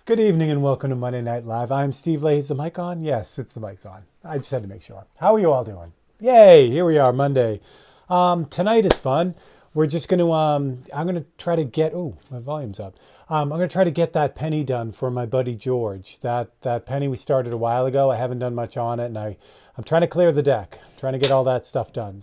Good evening and welcome to Monday Night Live. I'm Steve Leahy. Is the mic on? Yes, it's the mic's on. I just had to make sure. How are you all doing? Yay, here we are, Monday. Tonight is fun. We're just going to, I'm going to try to get, oh, my volume's up. I'm going to try to get that penny done for my buddy George. That penny we started a while ago. I haven't done much on it, and I'm trying to clear the deck. I'm trying to get all that stuff done.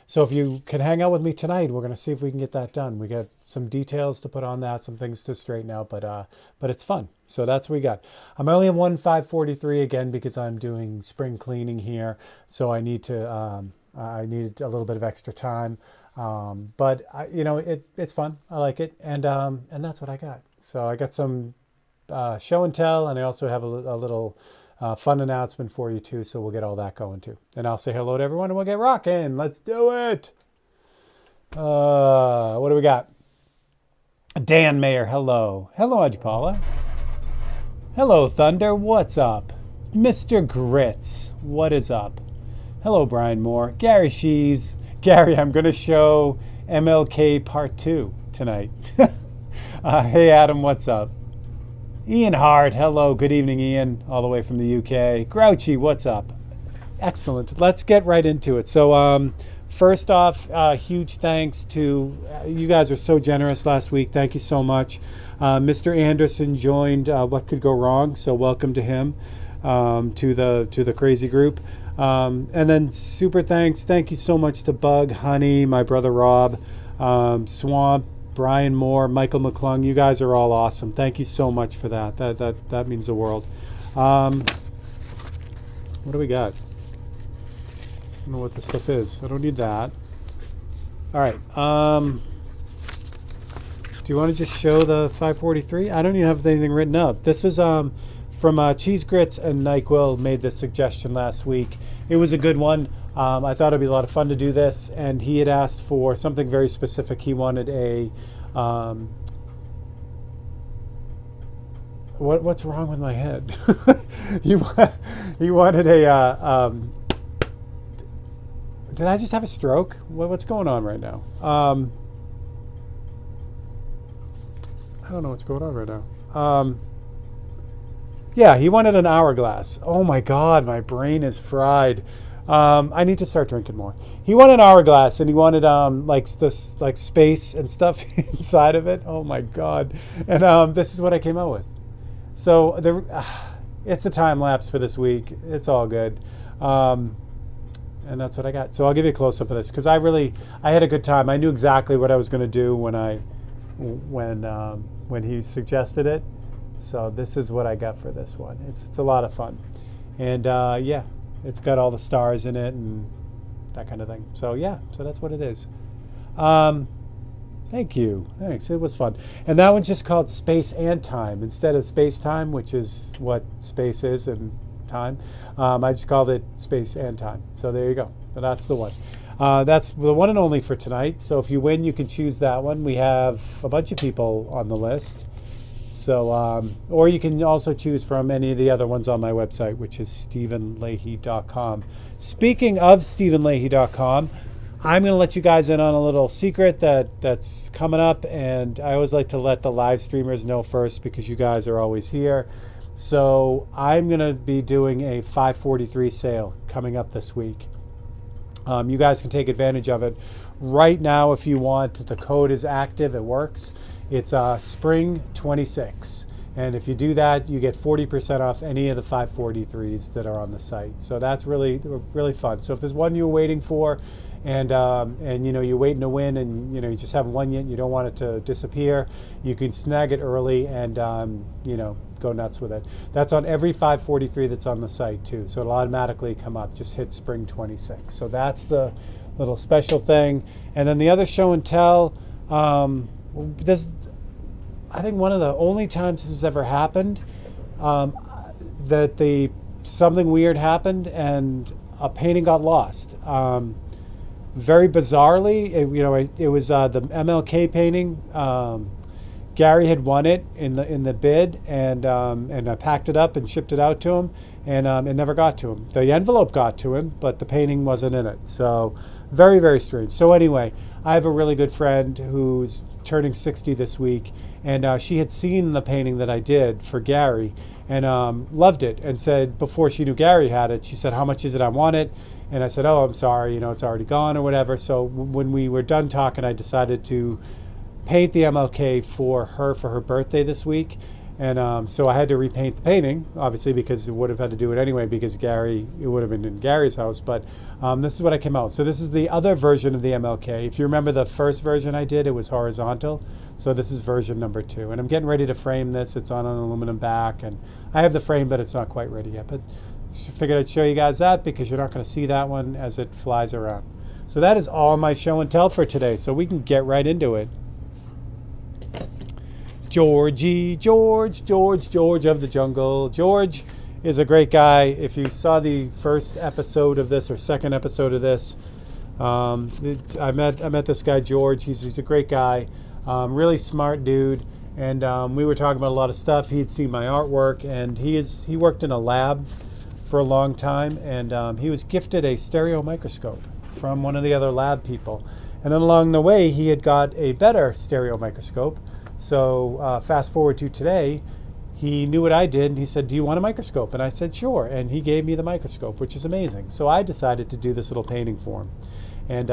So if you can hang out with me tonight, we're going to see if we can get that done. We got some details to put on that, some things to straighten out, but it's fun. So that's what we got. I'm only at 543 again because I'm doing spring cleaning here. So I need I need a little bit of extra time. It's fun. I like it. And that's what I got. So I got some show and tell, and I also have a little fun announcement for you too, so we'll get all that going too. And I'll say hello to everyone and we'll get rocking. Let's do it. What do we got? Dan Mayer, hello. Hello, Auntie Paula. Hello, Thunder. What's up? Mr. Grits, what is up? Hello, Brian Moore. Gary Shees. Gary, I'm going to show MLK Part 2 tonight. Hey, Adam, what's up? Ian Hart, hello, good evening, Ian, all the way from the UK. Grouchy, what's up? Excellent. Let's get right into it. So, first off, huge thanks to you guys are so generous last week. Thank you so much. Mr. Anderson joined What Could Go Wrong, so welcome to him to the crazy group. And then super thanks. Thank you so much to Bug, Honey, my brother Rob, Swamp, Brian Moore, Michael McClung. You guys are all awesome. Thank you so much for that. That means the world. What do we got? I don't know what this stuff is. I don't need that. All right. Do you want to just show the 543? I don't even have anything written up. This is from Cheese Grits and NyQuil made this suggestion last week. It was a good one. I thought it'd be a lot of fun to do this, and he had asked for something very specific. He wanted a what's wrong with my head? he wanted a did I just have a stroke? What's going on right now? I don't know what's going on right now. Yeah, he wanted an hourglass. Oh my God, my brain is fried. I need to start drinking more. He wanted an hourglass, and he wanted like space and stuff inside of it. Oh my God! And this is what I came out with. So it's a time lapse for this week. It's all good, and that's what I got. So I'll give you a close up of this because I had a good time. I knew exactly what I was going to do when he suggested it. So this is what I got for this one. It's a lot of fun, and yeah. It's got all the stars in it and that kind of thing. So yeah, so that's what it is. Thank you. Thanks. It was fun. And that one's just called Space and Time. Instead of Space Time, which is what space is and time, I just called it Space and Time. So there you go. So that's the one. That's the one and only for tonight. So if you win, you can choose that one. We have a bunch of people on the list. So, or you can also choose from any of the other ones on my website, which is StephenLeahy.com. Speaking of StephenLeahy.com, I'm going to let you guys in on a little secret that's coming up, and I always like to let the live streamers know first because you guys are always here. So I'm going to be doing a 543 sale coming up this week. You guys can take advantage of it right now if you want. The code is active. It works. It's Spring 26. And if you do that, you get 40% off any of the 543s that are on the site. So that's really, really fun. So if there's one you're waiting for and you know, you're waiting to win and you know, you just haven't won yet and you don't want it to disappear, you can snag it early and you know, go nuts with it. That's on every 543 that's on the site too. So it'll automatically come up. Just hit Spring 26. So that's the little special thing. And then the other show and tell, this, I think one of the only times this has ever happened, that something weird happened and a painting got lost. Very bizarrely, it was the MLK painting. Gary had won it in the bid, and I packed it up and shipped it out to him, and it never got to him. The envelope got to him, but the painting wasn't in it. So very, very strange. So anyway, I have a really good friend who's turning 60 this week, and she had seen the painting that I did for Gary and loved it, and said before she knew Gary had it, she said, "How much is it? I want it." And I said, "Oh, I'm sorry, it's already gone," or whatever. So when we were done talking, I decided to paint the MLK for her birthday this week. And so I had to repaint the painting, obviously, because it would have had to do it anyway, because it would have been in Gary's house. But this is what I came out. So this is the other version of the MLK. If you remember the first version I did, it was horizontal. So this is version number 2. And I'm getting ready to frame this. It's on an aluminum back. And I have the frame, but it's not quite ready yet. But I figured I'd show you guys that, because you're not going to see that one as it flies around. So that is all my show and tell for today. So we can get right into it. George of the jungle. George is a great guy. If you saw the first episode of this or second episode of this, I met this guy George. He's a great guy, really smart dude, and we were talking about a lot of stuff. He had seen my artwork, and he worked in a lab for a long time, and he was gifted a stereo microscope from one of the other lab people, and then along the way he had got a better stereo microscope. So fast forward to today, he knew what I did, and he said, "Do you want a microscope?" And I said, "Sure." And he gave me the microscope, which is amazing. So I decided to do this little painting for him. And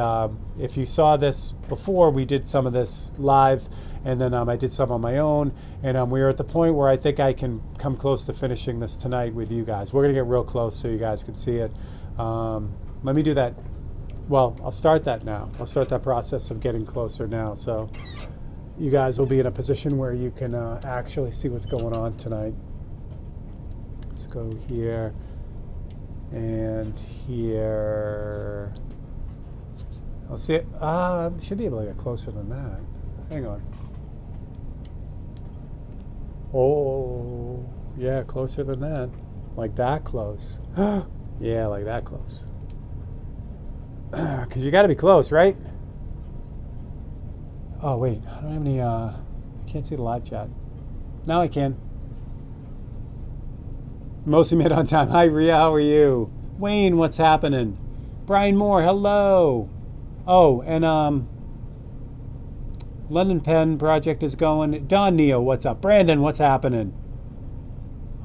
if you saw this before, we did some of this live, and then I did some on my own. And we are at the point where I think I can come close to finishing this tonight with you guys. We're going to get real close so you guys can see it. Let me do that. Well, I'll start that now. I'll start that process of getting closer now. So you guys will be in a position where you can actually see what's going on tonight. Let's go here and here. I'll see it. Should be able to get closer than that. Hang on. Oh, yeah, closer than that. Like that close. Yeah, like that close. Because you got to be close, right? Oh, wait, I don't have any, I can't see the live chat. Now I can. Mostly made on time. Hi, Rhea, how are you? Wayne, what's happening? Brian Moore, hello. Oh, and London Pen project is going. Don Neo, what's up? Brandon, what's happening?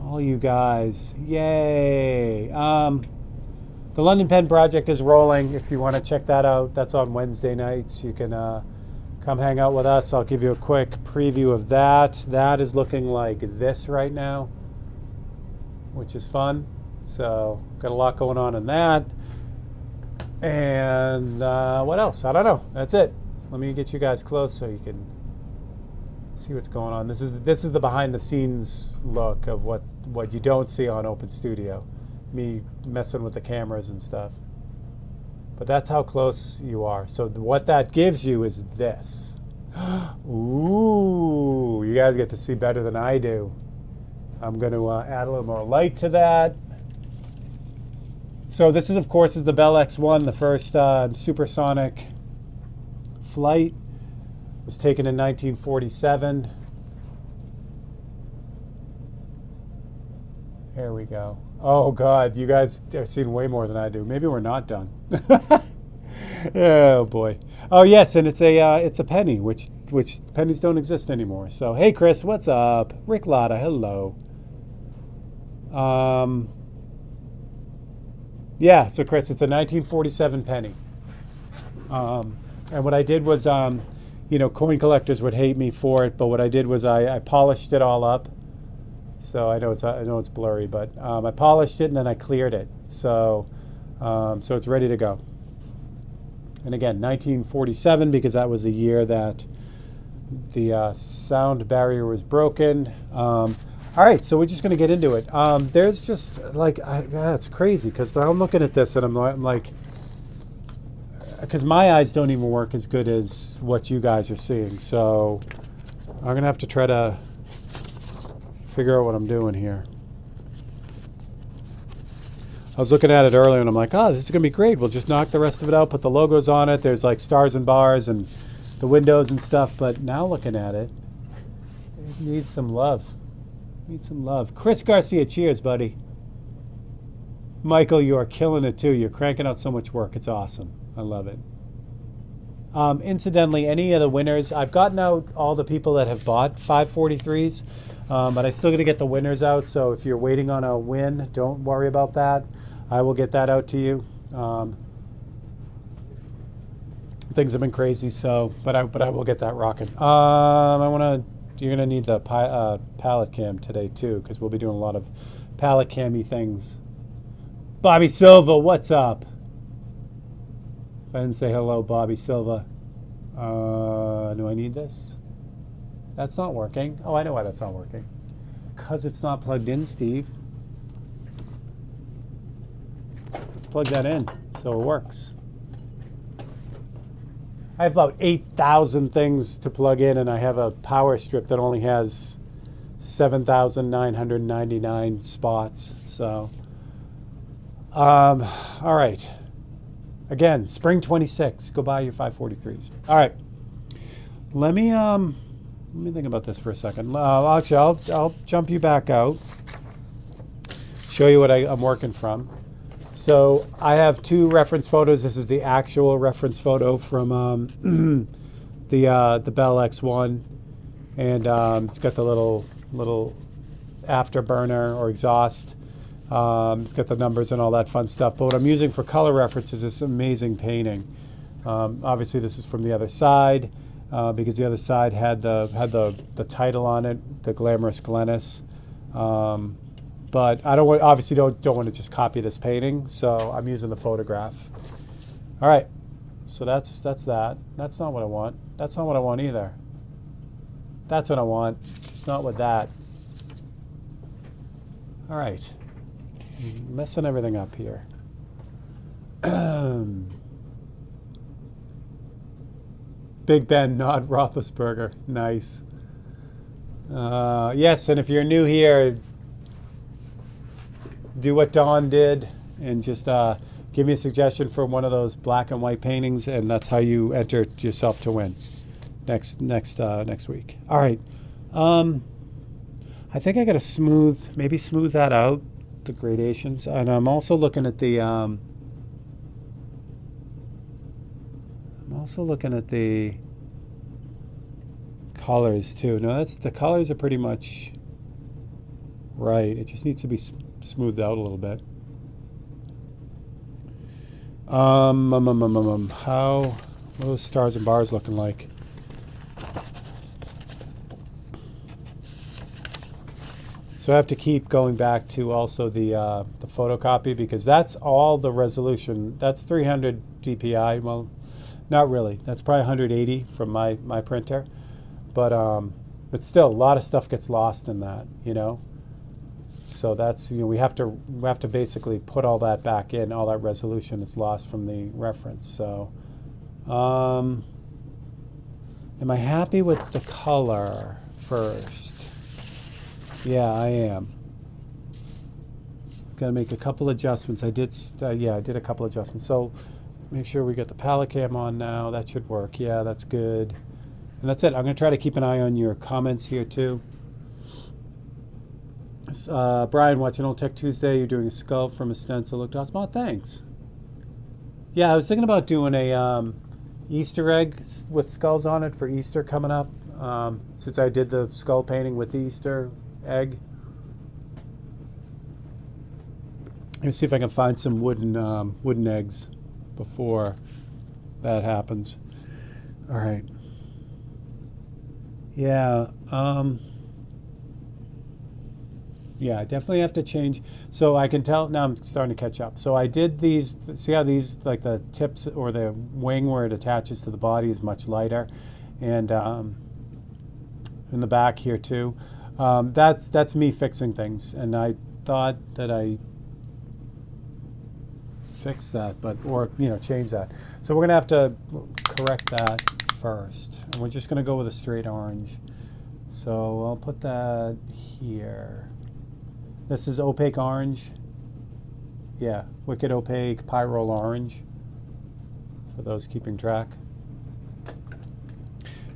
All you guys, yay. The London Pen project is rolling. If you want to check that out, that's on Wednesday nights. You can come hang out with us. I'll give you a quick preview of that. That is looking like this right now, which is fun. So got a lot going on in that. And what else? I don't know. That's it. Let me get you guys close so you can see what's going on. This is the behind the scenes look of what you don't see on Open Studio. Me messing with the cameras and stuff. But that's how close you are. So what that gives you is this. Ooh, you guys get to see better than I do. I'm going to add a little more light to that. So this is, of course, the Bell X1, the first supersonic flight. It was taken in 1947. There we go. Oh God, you guys are seeing way more than I do. Maybe we're not done. Oh boy. Oh yes, and it's a penny, which pennies don't exist anymore. So hey Chris, what's up? Rick Lotta, hello. Yeah, so Chris, it's a 1947 penny. And what I did was, coin collectors would hate me for it, but what I did was I polished it all up. So I know it's blurry, but I polished it and then I cleared it. So it's ready to go. And again, 1947, because that was the year that the sound barrier was broken. All right, so we're just going to get into it. There's just it's crazy because I'm looking at this and I'm like, because my eyes don't even work as good as what you guys are seeing. So I'm going to have to try to figure out what I'm doing here. I was looking at it earlier and I'm like, oh, this is going to be great. We'll just knock the rest of it out, put the logos on it. There's like stars and bars and the windows and stuff. But now looking at it, it needs some love. Needs some love. Chris Garcia, cheers, buddy. Michael, you are killing it too. You're cranking out so much work. It's awesome. I love it. Incidentally, any of the winners, I've gotten out all the people that have bought 543s, but I still got to get the winners out. So if you're waiting on a win, don't worry about that. I will get that out to you. Things have been crazy, so but I will get that rocking. You're gonna need the palette cam today too, because we'll be doing a lot of palette cammy things. Bobby Silva, what's up? I didn't say hello, Bobby Silva. Do I need this? That's not working. Oh, I know why that's not working. Because it's not plugged in, Steve. Let's plug that in so it works. I have about 8,000 things to plug in, and I have a power strip that only has 7,999 spots. So, all right. Again, spring 26. Go buy your 543s. All right. Let me think about this for a second. Actually, I'll jump you back out. Show you what I'm working from. So I have two reference photos. This is the actual reference photo from the Bell X1, and it's got the little afterburner or exhaust. It's got the numbers and all that fun stuff. But what I'm using for color reference is this amazing painting. Obviously, this is from the other side because the other side had the title on it, the Glamorous Glennis. But I don't want to just copy this painting, so I'm using the photograph. All right, so that's that. That's not what I want. That's not what I want either. That's what I want. It's not with that. All right, I'm messing everything up here. Big Ben, not Roethlisberger. Nice. Yes, and if you're new here, do what Don did and just give me a suggestion for one of those black and white paintings, and that's how you enter yourself to win next week. All right. I think I got to smooth that out, the gradations, and I'm also looking at the colors too. No, the colors are pretty much right. It just needs to be smoothed out a little bit. How are those stars and bars looking like? So I have to keep going back to also the photocopy, because that's all the resolution. That's 300 dpi. Well, not really. That's probably 180 from my printer, but still a lot of stuff gets lost in that, you know. So that's, we have to basically put all that back in, all that resolution is lost from the reference. So, am I happy with the color first? Yeah, I am. Got to make a couple adjustments. I did a couple adjustments. So make sure we get the palette cam on now. That should work. Yeah, that's good. And that's it. I'm going to try to keep an eye on your comments here too. Brian, watching Old Tech Tuesday, you're doing a skull from a stencil. Looked awesome. Oh, thanks. Yeah, I was thinking about doing a Easter egg with skulls on it for Easter coming up, since I did the skull painting with the Easter egg. Let me see if I can find some wooden eggs before that happens. All right. Yeah. Yeah, I definitely have to change. So I can tell now I'm starting to catch up. So I did these, see how these, like the tips or the wing where it attaches to the body is much lighter. And in the back here too. That's me fixing things. And I thought that I fixed that, or change that. So we're gonna have to correct that first. And we're just gonna go with a straight orange. So I'll put that here. This is opaque orange. Yeah, wicked opaque pyrrole orange, for those keeping track.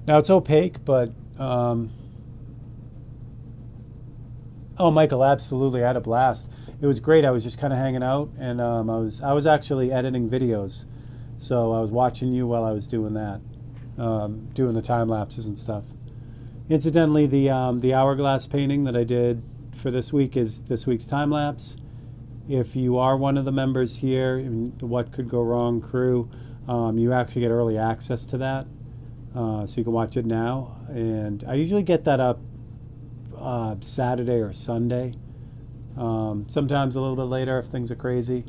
Now it's opaque, but oh, Michael, absolutely, I had a blast. It was great. I was just kind of hanging out, and I was actually editing videos. So I was watching you while I was doing that, doing the time lapses and stuff. Incidentally, the hourglass painting that I did for this week is this week's time lapse. If you are one of the members here in the What Could Go Wrong crew, you actually get early access to that, so you can watch it now. And I usually get that up Saturday or Sunday, sometimes a little bit later if things are crazy.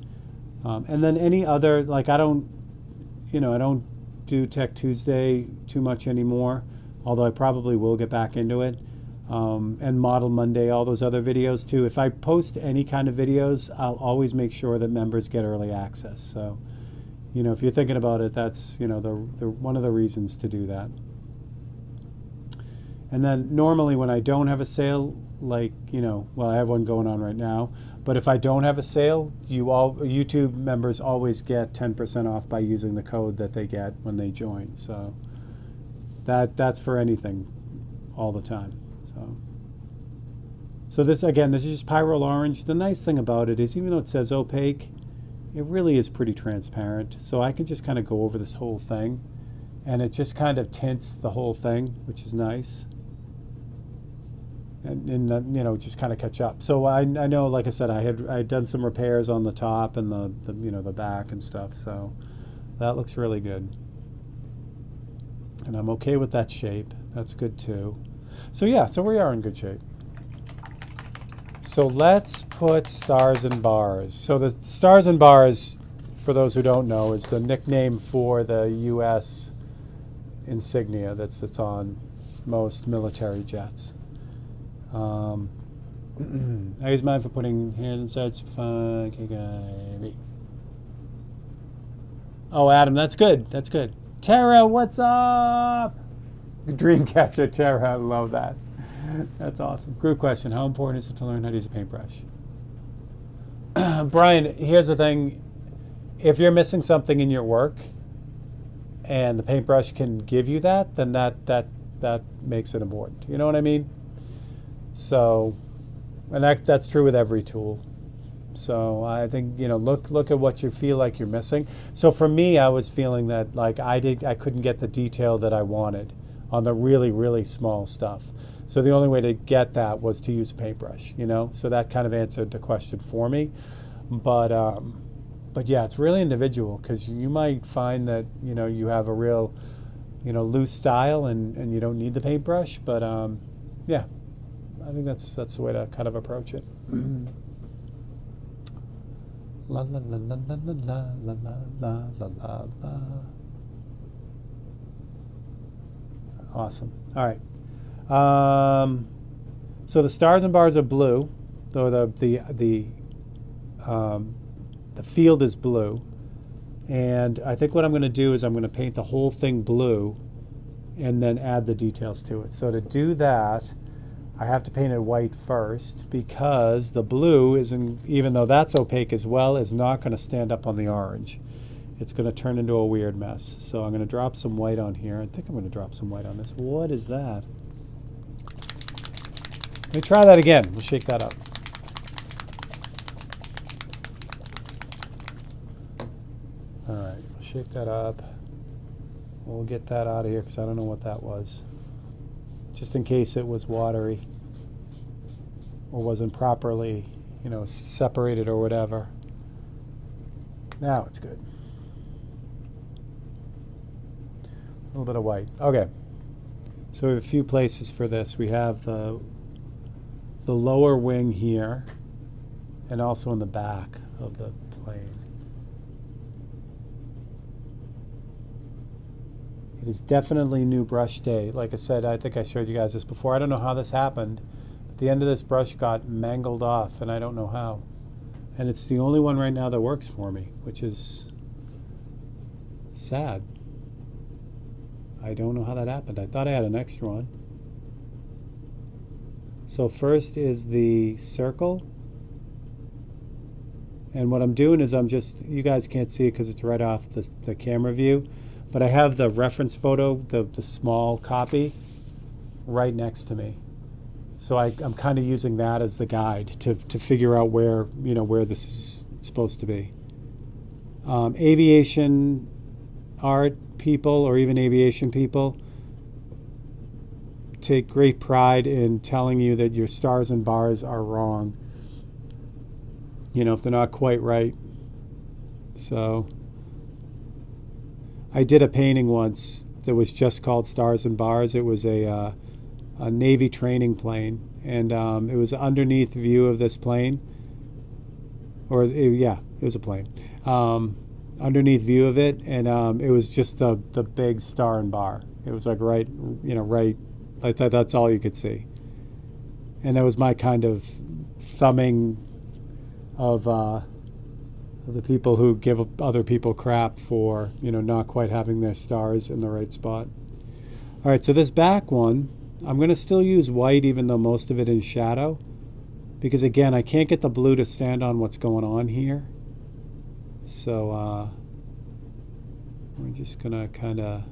And then any other, like I don't do Tech Tuesday too much anymore, although I probably will get back into it. And Model Monday, all those other videos too. If I post any kind of videos, I'll always make sure that members get early access. So, if you're thinking about it, that's, the one of the reasons to do that. And then normally when I don't have a sale, like, well, I have one going on right now, but if I don't have a sale, YouTube members always get 10% off by using the code that they get when they join. So that's for anything all the time. So this, again, this is just Pyrrole Orange. The nice thing about it is, even though it says opaque, it really is pretty transparent. So I can just kind of go over this whole thing, and it just kind of tints the whole thing, which is nice. And just kind of catch up. So I know, like I said, I had done some repairs on the top and the back and stuff. So that looks really good. And I'm okay with that shape. That's good too. So yeah, so we are in good shape. So let's put stars and bars. So the stars and bars, for those who don't know, is the nickname for the U.S. insignia that's on most military jets. I use mine for putting hands inside. Funky guy. Oh, Adam, that's good. That's good. Tara, what's up? Dreamcatcher Tara, I love that. That's awesome. Group question: how important is it to learn how to use a paintbrush? Brian, here's the thing: if you're missing something in your work, and the paintbrush can give you that, then that makes it important. You know what I mean? So, and that's true with every tool. So I think, look at what you feel like you're missing. So for me, I was feeling that like I couldn't get the detail that I wanted on the really, really small stuff. So the only way to get that was to use a paintbrush, So that kind of answered the question for me. But yeah, it's really individual, because you might find that, you have a real, loose style and you don't need the paintbrush. But yeah, I think that's the way to kind of approach it. La la la la la la la la la la la. Awesome. All right. So the stars and bars are blue, though the field is blue. And I think what I'm going to do is I'm going to paint the whole thing blue and then add the details to it. So to do that, I have to paint it white first, because the blue even though that's opaque as well, is not going to stand up on the orange. It's going to turn into a weird mess. So I'm going to drop some white on here. I think I'm going to drop some white on this. What is that? Let me try that again. We'll shake that up. All right, we'll shake that up. We'll get that out of here, because I don't know what that was. Just in case it was watery or wasn't properly, separated or whatever. Now it's good. A little bit of white. Okay. So we have a few places for this. We have the lower wing here, and also in the back of the plane. It is definitely new brush day. Like I said, I think I showed you guys this before. I don't know how this happened, but the end of this brush got mangled off, and I don't know how. And it's the only one right now that works for me, which is sad. I don't know how that happened. I thought I had an extra one. So first is the circle. And what I'm doing is you guys can't see it because it's right off the camera view, but I have the reference photo, the small copy, right next to me. So I'm kind of using that as the guide to figure out where this is supposed to be. Aviation art people or even aviation people take great pride in telling you that your stars and bars are wrong, you know, if they're not quite right. So I did a painting once that was just called Stars and Bars. It was a Navy training plane, and it was an underneath view of this plane, or yeah, it was a plane. Underneath view of it, and it was just the big star and bar. It was like right, you know, right. I thought that's all you could see, and that was my kind of thumbing of the people who give other people crap for, you know, not quite having their stars in the right spot. All right, so this back one, I'm going to still use white even though most of it is shadow, because again, I can't get the blue to stand on what's going on here. So we're just going to kind of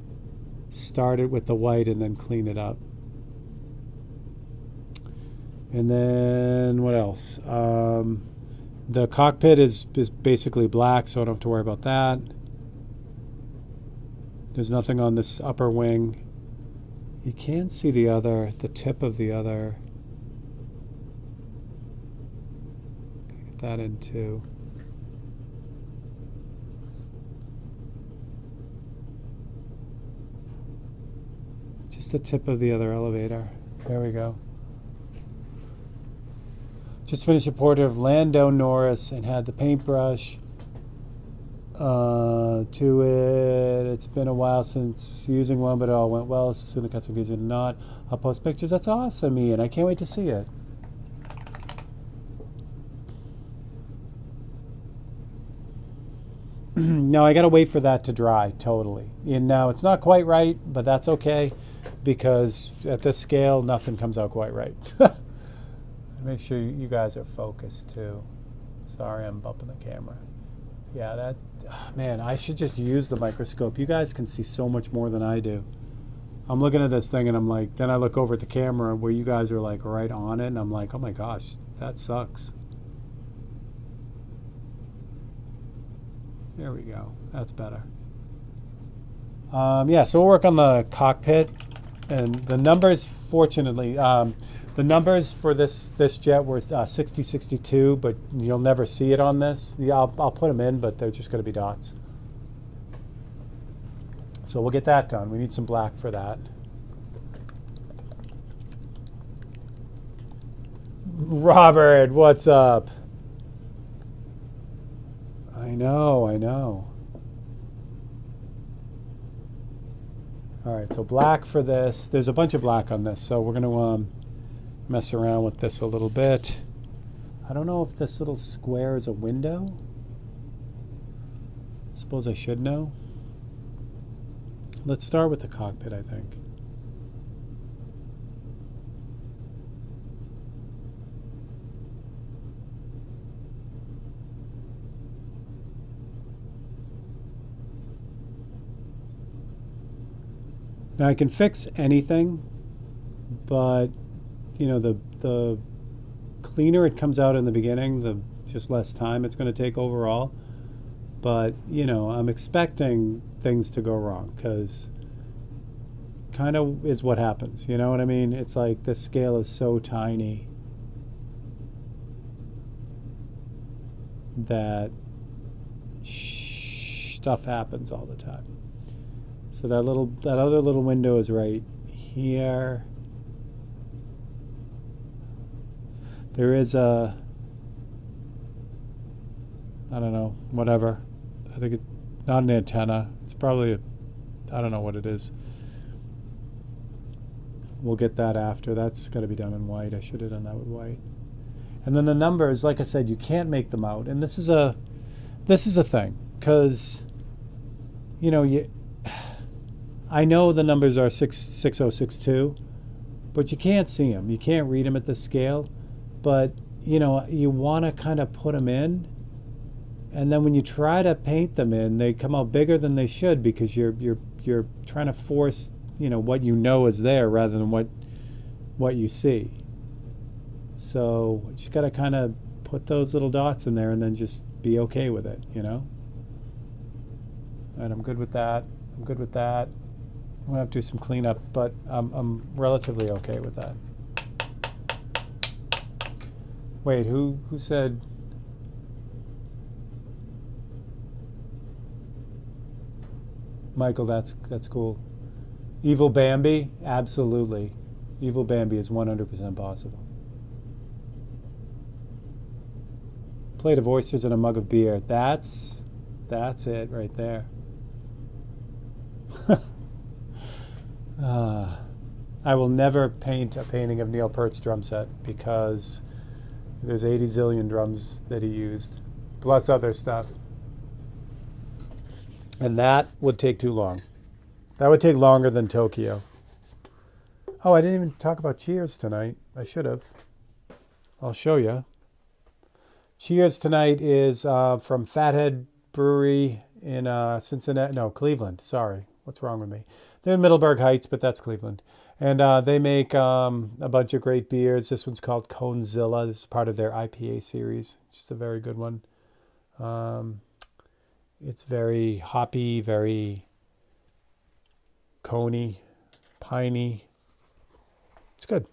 start it with the white and then clean it up. And then what else? The cockpit is basically black, so I don't have to worry about that. There's nothing on this upper wing. You can see the tip of the other. Get that in too. Just the tip of the other elevator. There we go. Just finished a portrait of Lando Norris and had the paintbrush to it. It's been a while since using one, but it all went well. So soon to cut some gives it a nod. I'll post pictures. That's awesome, Ian. I can't wait to see it. Now I got to wait for that to dry totally. And now it's not quite right, but that's okay, because at this scale, nothing comes out quite right. Make sure you guys are focused too. Sorry, I'm bumping the camera. Yeah, that, man, I should just use the microscope. You guys can see so much more than I do. I'm looking at this thing and I'm like, then I look over at the camera where you guys are like right on it, and I'm like, oh my gosh, that sucks. There we go. That's better. Yeah, so we'll work on the cockpit, and the numbers, fortunately, the numbers for this jet were 6062, but you'll never see it on this. Yeah, I'll put them in, but they're just going to be dots. So we'll get that done. We need some black for that. Robert, what's up? I know. All right, so black for this. There's a bunch of black on this, so we're going to mess around with this a little bit. I don't know if this little square is a window. Suppose I should know. Let's start with the cockpit, I think. Now I can fix anything, but you know, the cleaner it comes out in the beginning, the just less time it's going to take overall. But you know, I'm expecting things to go wrong, because kind of is what happens. You know what I mean? It's like this scale is so tiny that stuff happens all the time. So that other little window is right here. There is a, I don't know, whatever. I think it's not an antenna. It's probably I don't know what it is. We'll get that after. That's got to be done in white. I should have done that with white. And then the numbers, like I said, you can't make them out. And this is a thing, because you know, I know the numbers are 6062, but you can't see them. You can't read them at this scale. But you know, you want to kind of put them in, and then when you try to paint them in, they come out bigger than they should, because you're trying to force, you know, what you know is there rather than what you see. So you just got to kind of put those little dots in there and then just be okay with it, you know. All right, I'm good with that. I'm good with that. I'm gonna have to do some cleanup, but I'm relatively okay with that. Wait, who said? Michael, that's cool. Evil Bambi, absolutely. Evil Bambi is 100% possible. Plate of oysters and a mug of beer. That's it right there. I will never paint a painting of Neil Peart's drum set because there's 80 zillion drums that he used, plus other stuff. And that would take too long. That would take longer than Tokyo. Oh, I didn't even talk about Cheers tonight. I should have. I'll show you. Cheers tonight is from Fathead Brewery in Cincinnati. No, Cleveland. Sorry. What's wrong with me? They're in Middleburg Heights, but that's Cleveland. And they make a bunch of great beers. This one's called Conezilla. This is part of their IPA series. It's a very good one. It's very hoppy, very coney, piney. It's good.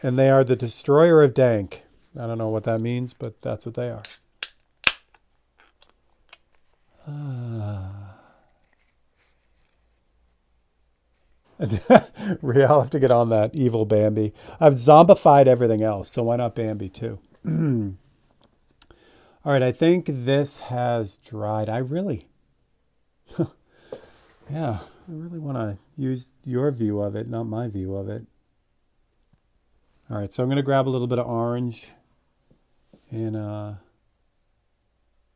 And they are the destroyer of dank. I don't know what that means, but that's what they are. I'll have to get on that evil Bambi. I've zombified everything else, so why not Bambi too? All right, I think this has dried. I really want to use your view of it, not my view of it. All right, so I'm going to grab a little bit of orange and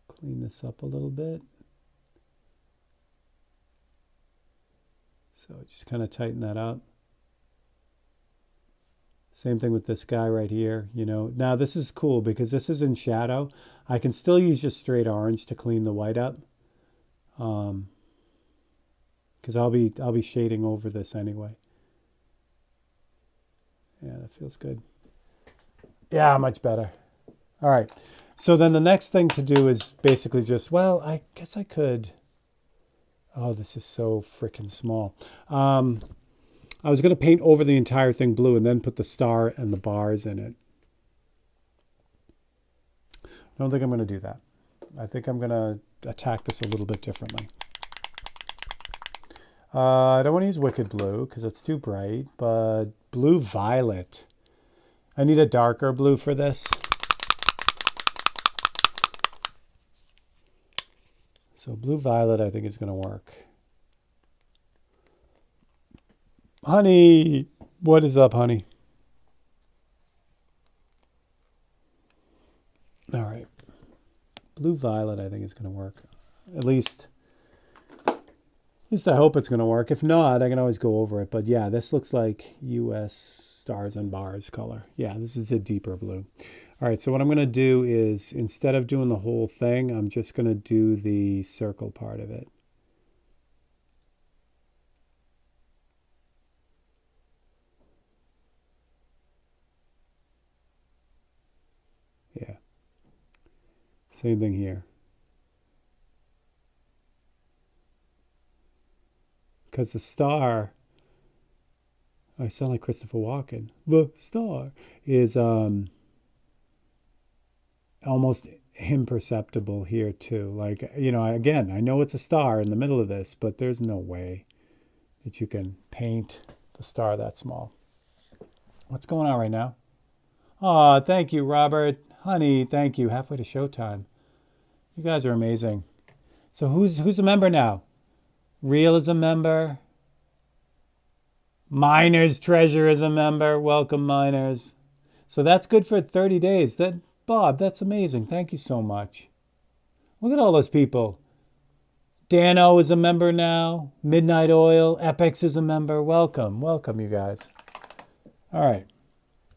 clean this up a little bit. So just kind of tighten that up. Same thing with this guy right here, you know. Now this is cool because this is in shadow. I can still use just straight orange to clean the white up. Because I'll be shading over this anyway. Yeah, that feels good. Yeah, much better. All right. So then the next thing to do is basically just, well, I guess I could. Oh, this is so freaking small. I was going to paint over the entire thing blue and then put the star and the bars in it. I don't think I'm going to do that. I think I'm going to attack this a little bit differently. I don't want to use Wicked Blue because it's too bright, but Blue Violet. I need a darker blue for this. So Blue Violet I think is going to work. Honey, what is up, honey? All right. Blue Violet I think is going to work. At least I hope it's going to work. If not, I can always go over it. But yeah, this looks like US Stars and Bars color. Yeah, this is a deeper blue. All right, so what I'm going to do is, instead of doing the whole thing, I'm just going to do the circle part of it. Yeah. Same thing here. Because the star, I sound like Christopher Walken. The star is almost imperceptible here too. Like, you know, again, I know it's a star in the middle of this, but there's no way that you can paint the star that small. What's going on right now? Oh, thank you, Robert. Honey, thank you. Halfway to showtime. You guys are amazing. So who's a member now? Real is a member. Miners Treasure is a member. Welcome, Miners. So that's good for 30 days. Bob, that's amazing. Thank you so much. Look at all those people. Dano is a member now. Midnight Oil. Epics is a member. Welcome. Welcome, you guys. All right.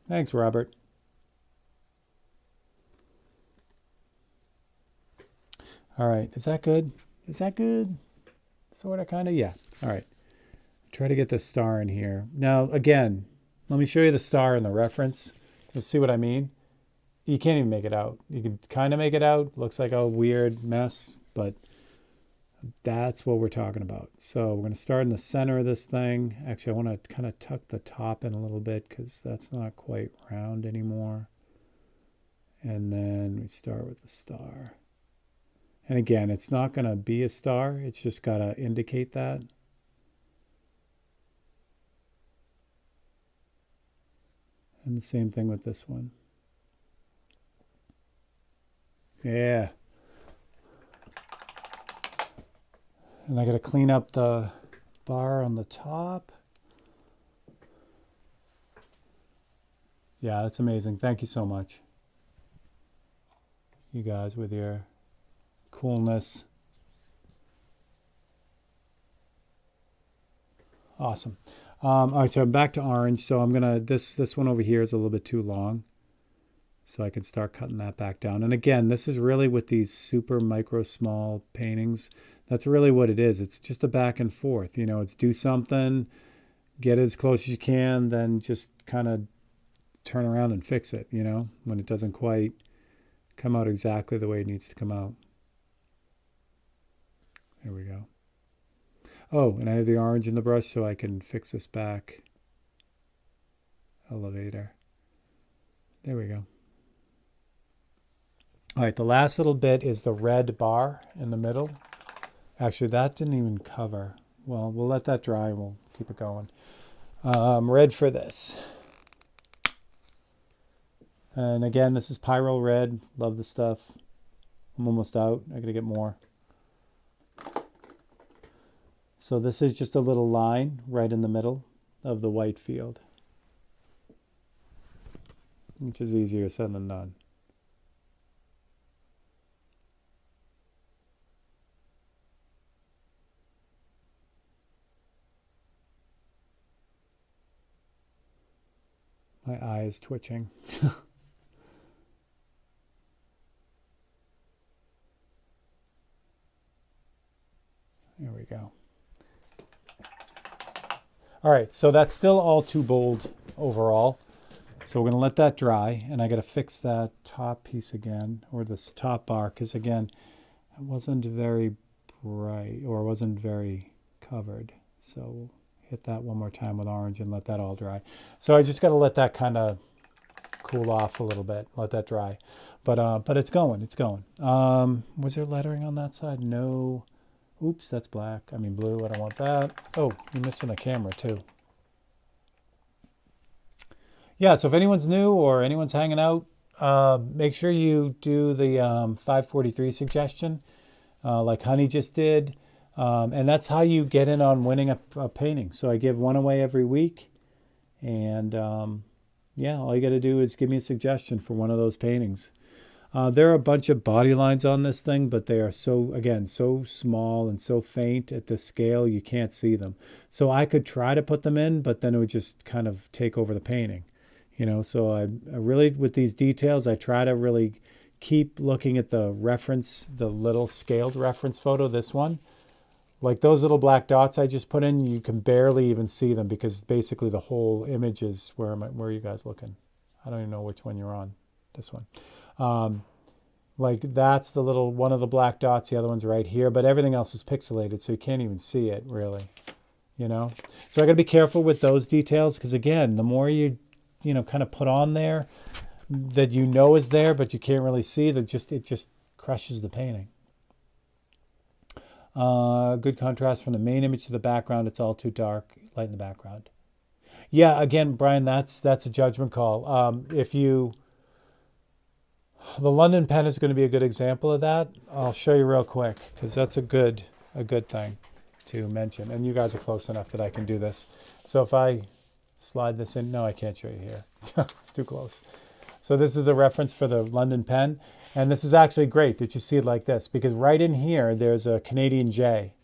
Thanks, Robert. All right. Is that good? Is that good? Sort of, kind of? Yeah. All right. Try to get the star in here. Now, again, let me show you the star in the reference. You'll see what I mean. You can't even make it out. You can kind of make it out. Looks like a weird mess. but that's what we're talking about. So we're going to start in the center of this thing. Actually, I want to kind of tuck the top in a little bit because that's not quite round anymore. And then we start with the star. And again, it's not going to be a star. It's just got to indicate that. And the same thing with this one. Yeah. And I got to clean up the bar on the top. Yeah, that's amazing. Thank you so much. You guys with your coolness. Awesome. All right, so I'm back to orange. So I'm gonna, this one over here is a little bit too long. So I can start cutting that back down. And again, this is really with these super micro small paintings. That's really what it is. It's just a back and forth. You know, it's do something, get as close as you can, then just kind of turn around and fix it, you know, when it doesn't quite come out exactly the way it needs to come out. There we go. Oh, and I have the orange in the brush so I can fix this back elevator. There we go. All right, the last little bit is the red bar in the middle. Actually, that didn't even cover. Well, we'll let that dry and we'll keep it going. Red for this. And again, this is Pyro Red. Love the stuff. I'm almost out. I gotta get more. So this is just a little line right in the middle of the white field, which is easier said than done. My eye is twitching. There we go. All right, so that's still all too bold overall. So we're going to let that dry, and I got to fix that top piece again, or this top bar, because again, it wasn't very bright, or it wasn't very covered. So we'll hit that one more time with orange and let that all dry. So I just got to let that kind of cool off a little bit, let that dry. But it's going, it's going. Was there lettering on that side? No. Oops, that's black. I mean blue, I don't want that. Oh, you're missing the camera too. Yeah, so if anyone's new or anyone's hanging out, make sure you do the 543 suggestion like Honey just did. And that's how you get in on winning a painting. So I give one away every week. And yeah, all you got to do is give me a suggestion for one of those paintings. There are a bunch of body lines on this thing, but they are so, again, so small and so faint at the scale, you can't see them. So I could try to put them in, but then it would just kind of take over the painting. You know, so I really, with these details, I try to really keep looking at the reference, the little scaled reference photo, this one. Like those little black dots I just put in, you can barely even see them because basically the whole image is, where are you guys looking? I don't even know which one you're on, this one. Like that's the little one of the black dots, the other one's right here, but everything else is pixelated, so you can't even see it really, you know. So I got to be careful with those details because again, the more you know, kind of put on there that you know is there, but you can't really see, that it just crushes the painting. Good contrast from the main image to the background. It's all too dark, light in the background. Yeah, again, Brian, that's a judgment call. The London pen is going to be a good example of that. I'll show you real quick because that's a good thing to mention. And you guys are close enough that I can do this. So if I slide this in, no, I can't show you here. It's too close. So this is the reference for the London pen. And this is actually great that you see it like this because right in here, there's a Canadian J.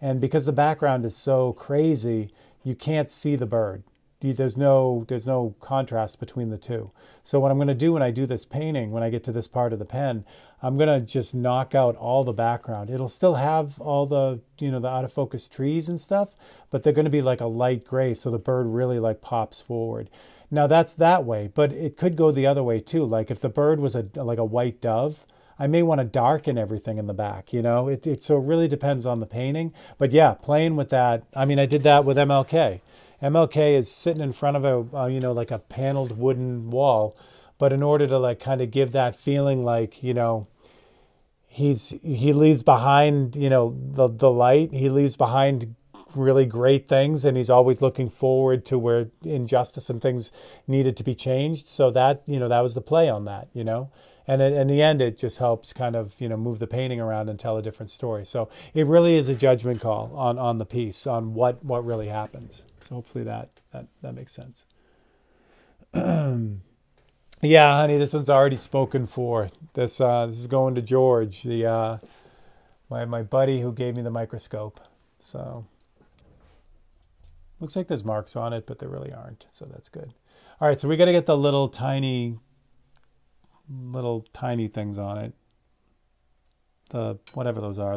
And because the background is so crazy, you can't see the bird. There's no contrast between the two. So what I'm going to do when I do this painting, when I get to this part of the pen, I'm going to just knock out all the background. It'll still have all the, you know, the out of focus trees and stuff, but they're going to be like a light gray. So the bird really like pops forward. Now that's that way, but it could go the other way too. Like if the bird was like a white dove, I may want to darken everything in the back, you know? So it really depends on the painting. But yeah, playing with that. I mean, I did that with MLK. MLK is sitting in front of a, you know, like a paneled wooden wall. But in order to like kind of give that feeling like, you know, he leaves behind, you know, the light. He leaves behind really great things, and he's always looking forward to where injustice and things needed to be changed. So that, you know, that was the play on that, you know. And in the end, it just helps kind of, you know, move the painting around and tell a different story. So it really is a judgment call on the piece, on what really happens. So hopefully that makes sense. Yeah, honey, this one's already spoken for. This is going to George, the my buddy who gave me the microscope. So looks like there's marks on it, but there really aren't. So that's good. All right, so we got to get the little tiny things on it. The whatever those are,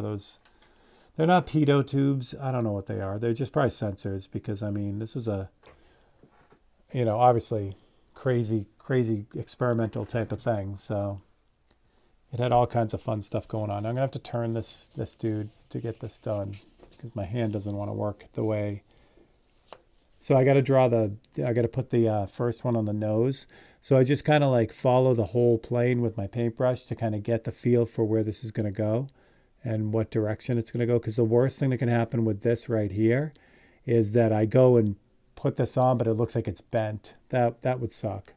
they're not pitot tubes. I don't know what they are. They're just probably sensors, because I mean, this is a, you know, obviously crazy experimental type of thing. So it had all kinds of fun stuff going on. I'm gonna have to turn this dude to get this done, because my hand doesn't want to work the way. So I got to put the first one on the nose. So I just kind of like follow the whole plane with my paintbrush to kind of get the feel for where this is going to go and what direction it's going to go. Because the worst thing that can happen with this right here is that I go and put this on, but it looks like it's bent. That would suck.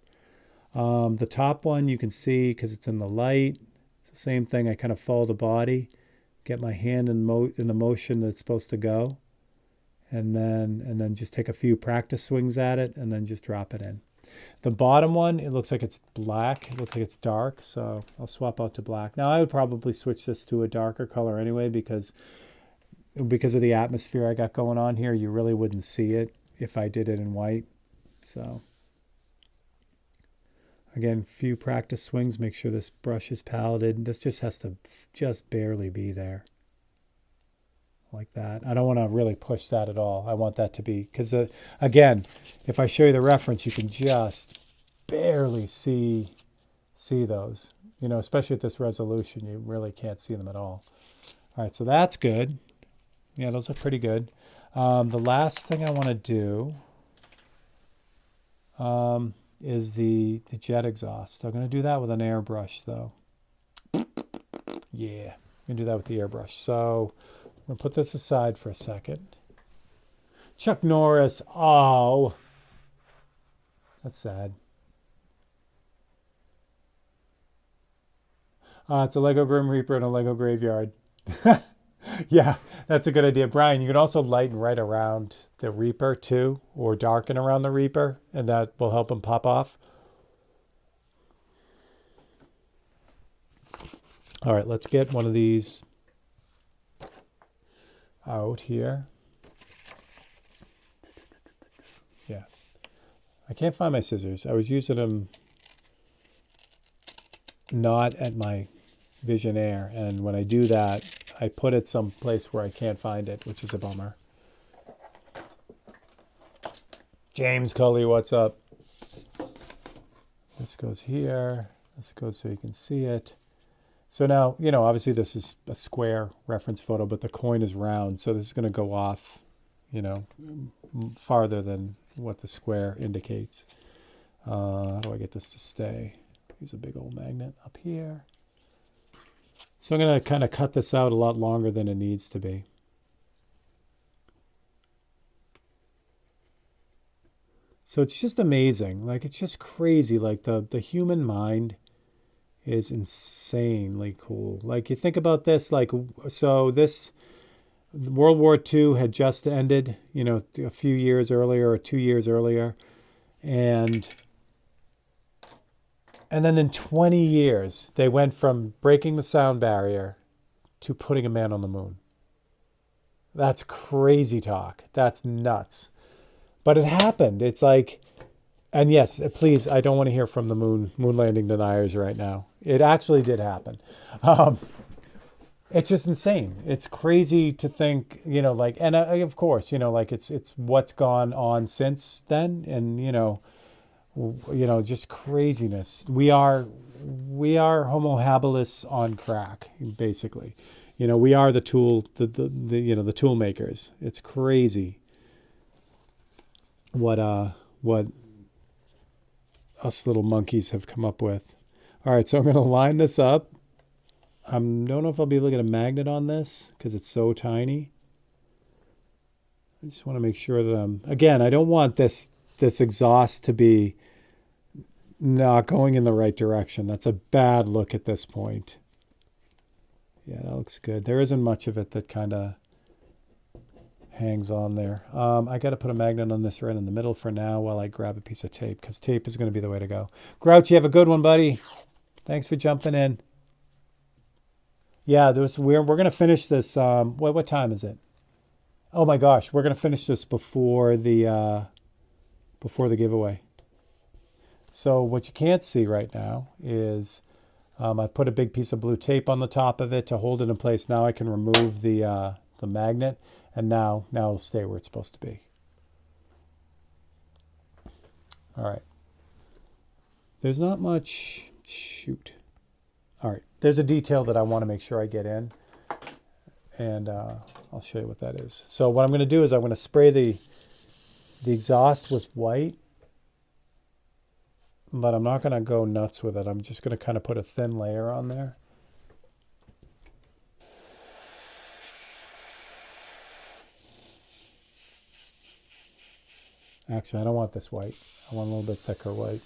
The top one you can see because it's in the light. It's the same thing. I kind of follow the body, get my hand in the motion that's supposed to go. And then just take a few practice swings at it, and then just drop it in. The bottom one, it looks like it's black. It looks like it's dark, so I'll swap out to black. Now I would probably switch this to a darker color anyway, because of the atmosphere I got going on here. You really wouldn't see it if I did it in white. So again, few practice swings. Make sure this brush is paleted. This just has to just barely be there. Like that. I don't want to really push that at all. I want that to be, because again, if I show you the reference, you can just barely see those, you know, especially at this resolution, you really can't see them at all. All right, so that's good. Yeah, those are pretty good. The last thing I want to do is the jet exhaust. I'm going to do that with an airbrush though. Yeah, I'm going to do that with the airbrush. So I'm going to put this aside for a second. Chuck Norris. Oh, that's sad. It's a Lego Grim Reaper and a Lego Graveyard. Yeah, that's a good idea. Brian, you can also lighten right around the Reaper too, or darken around the Reaper, and that will help him pop off. All right, let's get one of these out here. Yeah, I can't find my scissors. I was using them not at my Visionaire, and when I do that, I put it someplace where I can't find it, which is a bummer. James Cully, what's up? This goes here. This goes so you can see it. So now, you know, obviously this is a square reference photo, but the coin is round. So this is going to go off, you know, farther than what the square indicates. How do I get this to stay? Use a big old magnet up here. So I'm going to kind of cut this out a lot longer than it needs to be. So it's just amazing. Like, it's just crazy. Like, the human mind is insanely cool. Like, you think about this, like, so this World War II had just ended, you know, a few years earlier or 2 years earlier. And then in 20 years, they went from breaking the sound barrier to putting a man on the moon. That's crazy talk. That's nuts. But it happened. It's like, and yes, please, I don't want to hear from the moon landing deniers right now. It actually did happen. It's just insane. It's crazy to think, you know, like, and of course, you know, like it's what's gone on since then, and you know, just craziness. We are we are Homo habilis on crack, basically. You know, we are the tool, the tool makers. It's crazy what us little monkeys have come up with. All right, so I'm going to line this up. I don't know if I'll be able to get a magnet on this because it's so tiny. I just want to make sure that again, I don't want this exhaust to be not going in the right direction. That's a bad look at this point. Yeah, that looks good. There isn't much of it that kind of hangs on there. I got to put a magnet on this right in the middle for now while I grab a piece of tape, because tape is going to be the way to go. Grouch, you have a good one, buddy. Thanks for jumping in. Yeah, we're going to finish this. What time is it? Oh my gosh, we're going to finish this before the giveaway. So what you can't see right now is I put a big piece of blue tape on the top of it to hold it in place. Now I can remove the magnet, and now it'll stay where it's supposed to be. All right. There's not much. Shoot. All right. There's a detail that I want to make sure I get in, and I'll show you what that is. So what I'm going to do is I'm going to spray the exhaust with white, but I'm not going to go nuts with it. I'm just going to kind of put a thin layer on there. Actually, I don't want this white. I want a little bit thicker white.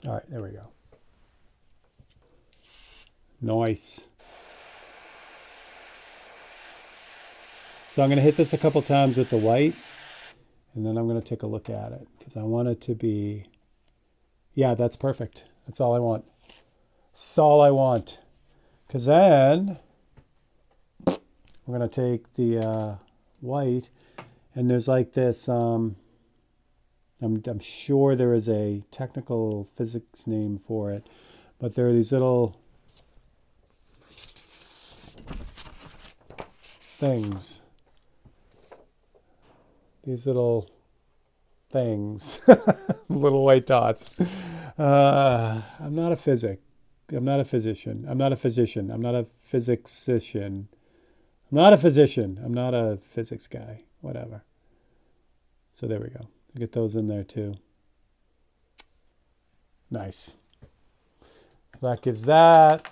All right, there we go. Nice. So I'm going to hit this a couple times with the white, and then I'm going to take a look at it because I want it to be, yeah, that's perfect. That's all I want. That's all I want. Because then we're going to take the white, and there's like this, I'm sure there is a technical physics name for it, but there are these little things. These little things. Little white dots. I'm not a physician. I'm not a physician. I'm not a physician. I'm not a physicist. I'm not a physician. I'm not a physics guy. Whatever. So there we go. Get those in there too. Nice. That gives that.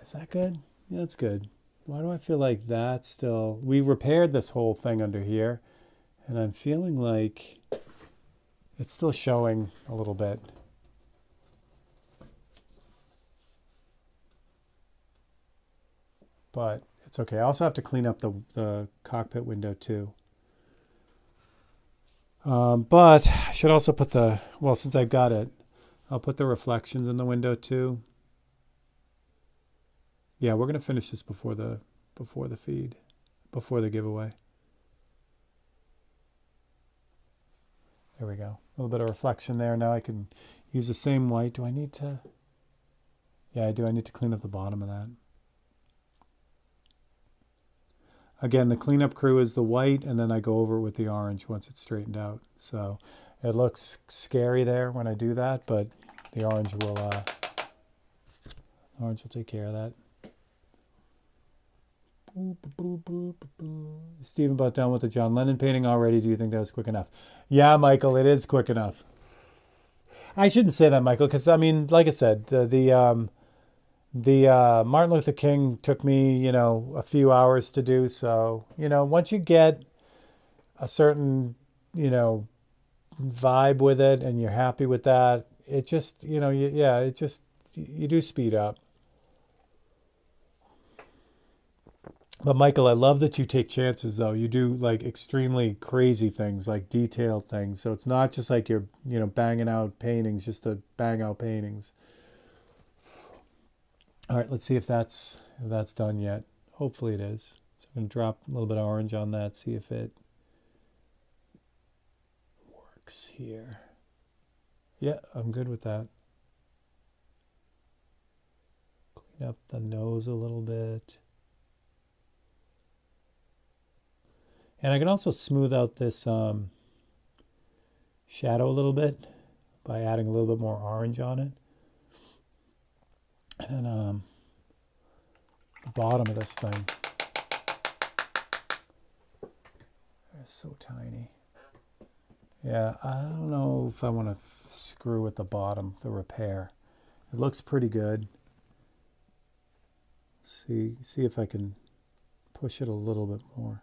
Is that good? Yeah, that's good. Why do I feel like that's still... We repaired this whole thing under here, and I'm feeling like it's still showing a little bit. But it's okay. I also have to clean up the cockpit window too. But I should also put the, well, since I've got it, I'll put the reflections in the window too. Yeah, we're going to finish this before the feed, before the giveaway. There we go. A little bit of reflection there. Now I can use the same white. Do I need to? Yeah, I do. I need to clean up the bottom of that. Again, the cleanup crew is the white, and then I go over it with the orange once it's straightened out. So it looks scary there when I do that, but the orange will take care of that. Stephen about done with the John Lennon painting already. Do you think that was quick enough? Yeah, Michael, it is quick enough. I shouldn't say that, Michael, because I mean, like I said, the Martin Luther King took me, a few hours to do. So, once you get a certain, vibe with it and you're happy with that, it just, you do speed up. But Michael, I love that you take chances, though. You do like extremely crazy things, like detailed things. So it's not just like you're, banging out paintings just to bang out paintings. All right, let's see if that's done yet. Hopefully it is. So I'm going to drop a little bit of orange on that, see if it works here. Yeah, I'm good with that. Clean up the nose a little bit. And I can also smooth out this shadow a little bit by adding a little bit more orange on it. And then the bottom of this thing is so tiny. Yeah, I don't know if I want to screw with the bottom, the repair. It looks pretty good. See if I can push it a little bit more.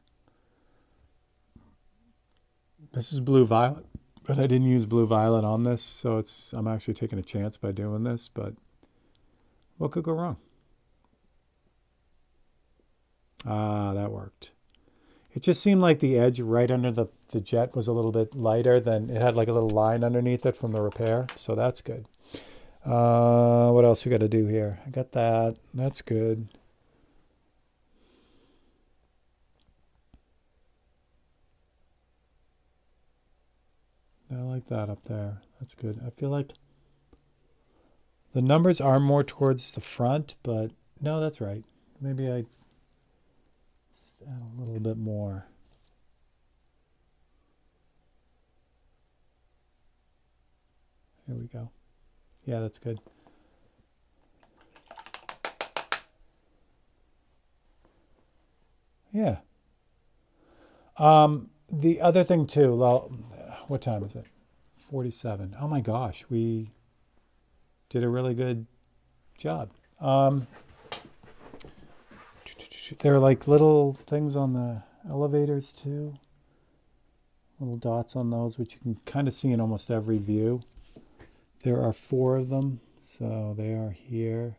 This is blue violet, but I didn't use blue violet on this, so I'm actually taking a chance by doing this, but what could go wrong? Ah, that worked. It just seemed like the edge right under the jet was a little bit lighter than it had, like a little line underneath it from the repair. So that's good. What else we got to do here? I got that. That's good. I like that up there. That's good. I feel like the numbers are more towards the front, but no, that's right. Maybe I add a little bit more. Here we go. Yeah, that's good. Yeah. The other thing too, well, what time is it? 47. Oh my gosh, we did a really good job. There are like little things on the elevators too. Little dots on those, which you can kind of see in almost every view. There are 4 of them, so they are here.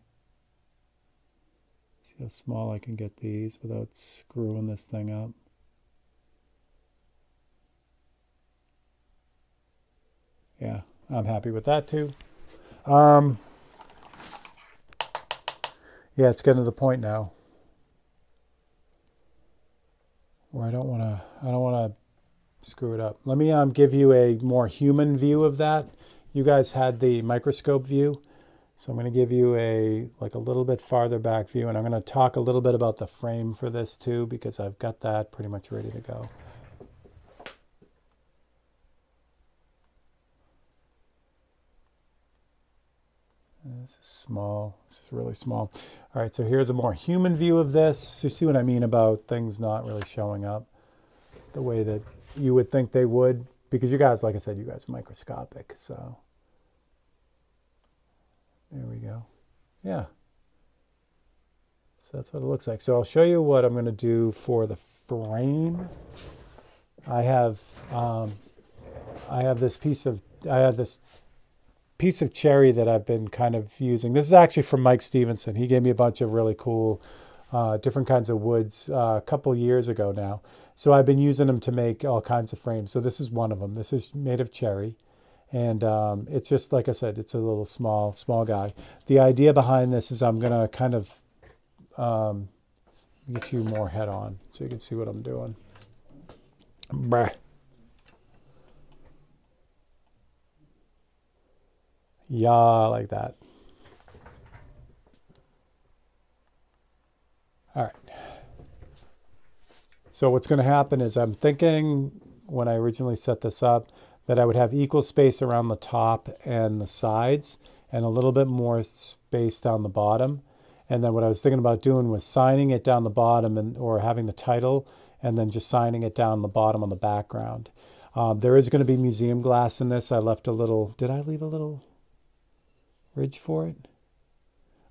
See how small I can get these without screwing this thing up. Yeah, I'm happy with that too. Yeah, it's getting to the point now where I don't want to screw it up. Let me give you a more human view of that. You guys had the microscope view, so I'm going to give you a little bit farther back view, and I'm going to talk a little bit about the frame for this too, because I've got that pretty much ready to go. This is small. This is really small. All right, so here's a more human view of this. So you see what I mean about things not really showing up the way that you would think they would, because you guys, like I said, you guys are microscopic. So there we go. Yeah. So that's what it looks like. So I'll show you what I'm going to do for the frame. I have this piece of cherry that I've been kind of using. This is actually from Mike Stevenson. He gave me a bunch of really cool different kinds of woods a couple years ago now. So I've been using them to make all kinds of frames. So this is one of them. This is made of cherry. And it's just, like I said, it's a little small guy. The idea behind this is I'm going to kind of get you more head on so you can see what I'm doing. Brr. Yeah, like that. All right. So what's going to happen is I'm thinking when I originally set this up that I would have equal space around the top and the sides and a little bit more space down the bottom. And then what I was thinking about doing was signing it down the bottom or having the title and then just signing it down the bottom on the background. There is going to be museum glass in this. I left a little, did I leave a little ridge for it?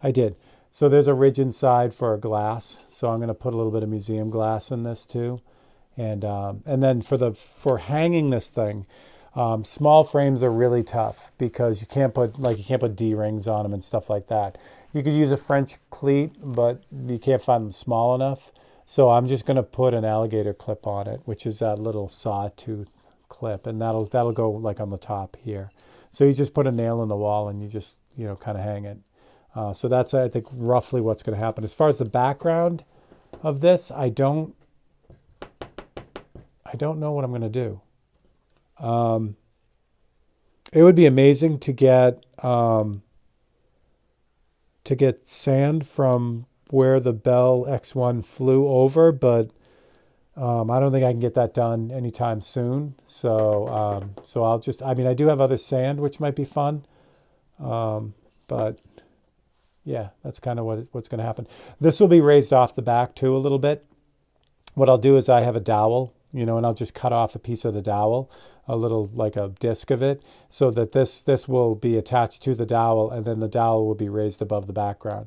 I did. So there's a ridge inside for a glass. So I'm going to put a little bit of museum glass in this too. And then for hanging this thing, small frames are really tough because you can't put D-rings on them and stuff like that. You could use a French cleat, but you can't find them small enough. So I'm just going to put an alligator clip on it, which is that little sawtooth clip, and that'll go like on the top here. So you just put a nail in the wall and you just kind of hang it. So that's, I think, roughly what's going to happen. As far as the background of this, I don't know what I'm going to do. It would be amazing to get sand from where the Bell X1 flew over, but I don't think I can get that done anytime soon. So so I'll just, I mean, I do have other sand, which might be fun. But yeah, that's kind of what's going to happen. This will be raised off the back too a little bit. What I'll do is I have a dowel, you know, and I'll just cut off a piece of the dowel, a little like a disc of it, so that this will be attached to the dowel, and then the dowel will be raised above the background.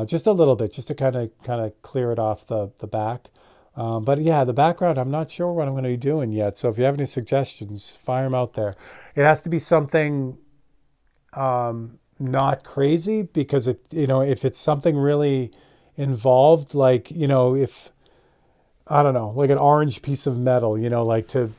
Just a little bit, just to kind of clear it off the back. But yeah, the background, I'm not sure what I'm going to be doing yet. So if you have any suggestions, fire them out there. It has to be something not crazy, because it, you know, if it's something really involved, like, you know, if, I don't know, like an orange piece of metal, you know, like to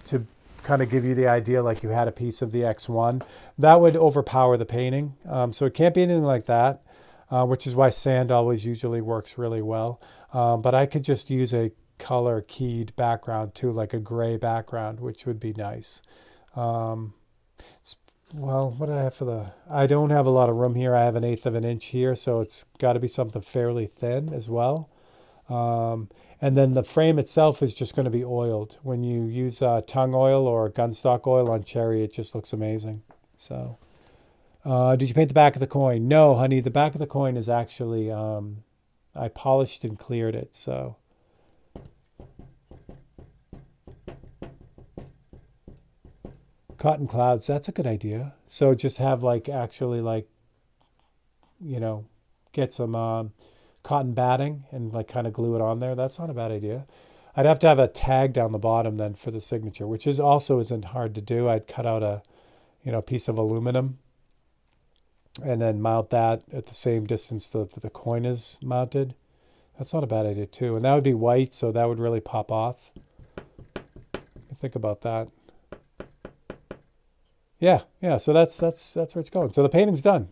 kind of give you the idea like you had a piece of the X1, that would overpower the painting. So it can't be anything like that, which is why sand always usually works really well. But I could just use a color keyed background too, like a gray background, which would be nice. Well, what did I have for the, I don't have a lot of room here. I have 1/8 of an inch here, so it's got to be something fairly thin as well. And then the frame itself is just going to be oiled. When you use tung oil or gunstock oil on cherry, it just looks amazing. So, did you paint the back of the coin? No, honey, the back of the coin is actually, I polished and cleared it, so. Cotton clouds, that's a good idea. So just have like, actually like, you know, get some cotton batting and like kind of glue it on there. That's not a bad idea. I'd have to have a tag down the bottom then for the signature, which is also isn't hard to do. I'd cut out a, you know, piece of aluminum and then mount that at the same distance that the coin is mounted. That's not a bad idea too. And that would be white, so that would really pop off. Think about that. Yeah. So that's where it's going. So the painting's done.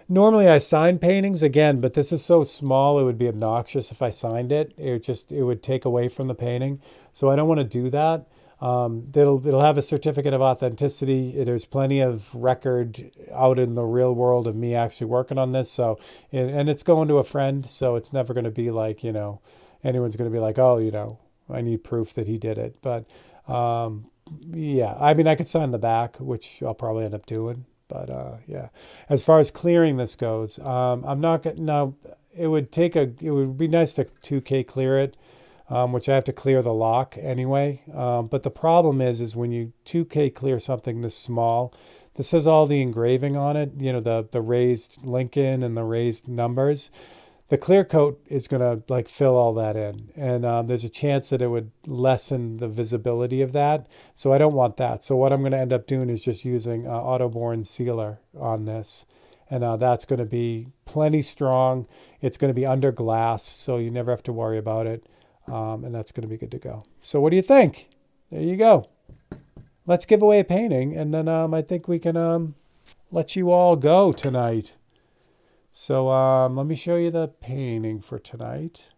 Normally I sign paintings again, but this is so small it would be obnoxious if I signed it. It would take away from the painting. So I don't want to do that. It'll have a certificate of authenticity. There's plenty of record out in the real world of me actually working on this. So and it's going to a friend, so it's never going to be like, you know, anyone's going to be like, oh, you know, I need proof that he did it. But yeah, I mean, I could sign the back, which I'll probably end up doing. But yeah, as far as clearing this goes, I'm not going to, no, it would be nice to 2K clear it, which I have to clear the lock anyway. But the problem is when you 2K clear something this small, this has all the engraving on it, you know, the raised Lincoln and the raised numbers. The clear coat is going to like fill all that in, and there's a chance that it would lessen the visibility of that. So I don't want that. So what I'm going to end up doing is just using auto-borne sealer on this, and that's going to be plenty strong. It's going to be under glass, so you never have to worry about it, and that's going to be good to go. So what do you think? There you go. Let's give away a painting, and then I think we can let you all go tonight. So let me show you the painting for tonight.